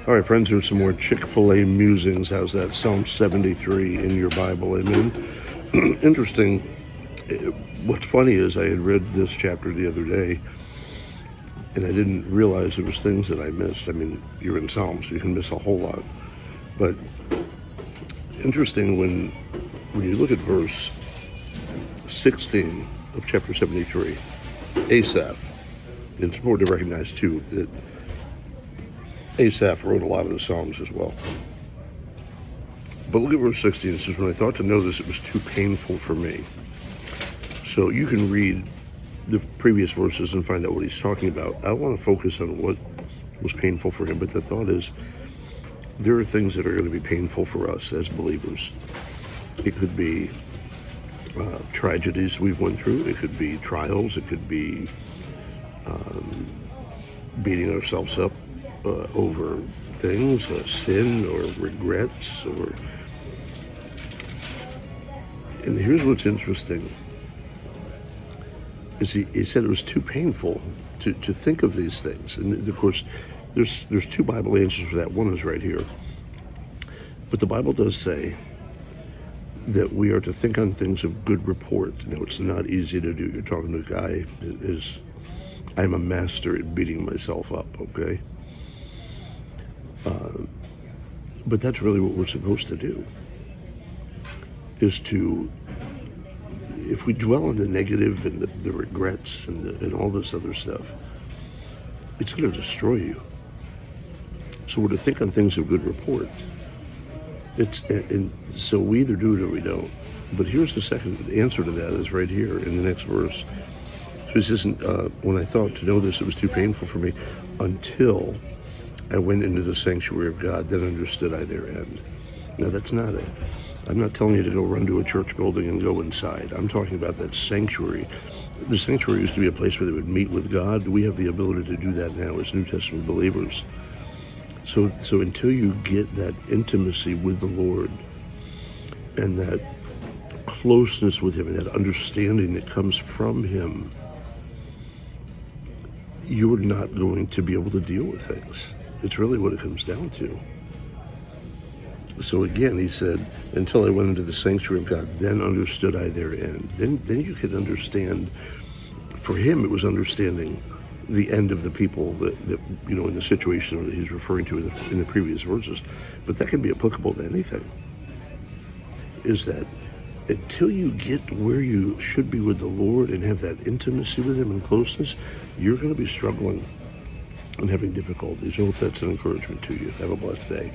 All right, friends, here's some more Chick Fila Musings. How's that? Psalm 73 in your Bible. Amen. Interesting. What's funny is I had read this chapter the other day, and I didn't realize there was things that I missed. I mean, you're in Psalms, so you can miss a whole lot. But interesting when you look at verse 16 of chapter 73, Asaph. It's important to recognize, too, that Asaph wrote a lot of the Psalms as well. But look at verse 16. It says, when I thought to know this, it was too painful for me. So you can read the previous verses and find out what he's talking about. I don't want to focus on what was painful for him, but the thought is there are things that are going to be painful for us as believers. It could be tragedies we've went through. It could be trials. It could be beating ourselves up over things, sin or regrets, and here's what's interesting, is he said it was too painful to think of these things. And of course, there's two Bible answers for that. One is right here. But the Bible does say that we are to think on things of good report. Now, it's not easy to do. You're talking to a guy I'm a master at beating myself up, okay? But that's really what we're supposed to do, is to, if we dwell on the negative and the regrets and all this other stuff, it's going to destroy you. So we're to think on things of good report. And so we either do it or we don't. But here's the second answer to that is right here in the next verse. So he says, when I thought to know this, it was too painful for me until I went into the sanctuary of God, then understood I their end. Now, that's not it. I'm not telling you to go run to a church building and go inside. I'm talking about that sanctuary. The sanctuary used to be a place where they would meet with God. We have the ability to do that now as New Testament believers. So until you get that intimacy with the Lord and that closeness with Him and that understanding that comes from Him, you're not going to be able to deal with things. It's really what it comes down to. So again, he said, until I went into the sanctuary of God, then understood I their end. Then you can understand. For him, it was understanding the end of the people that in the situation that he's referring to in the previous verses. But that can be applicable to anything. Is that until you get where you should be with the Lord and have that intimacy with Him and closeness, you're going to be struggling and having difficulties. I hope that's an encouragement to you. Have a blessed day.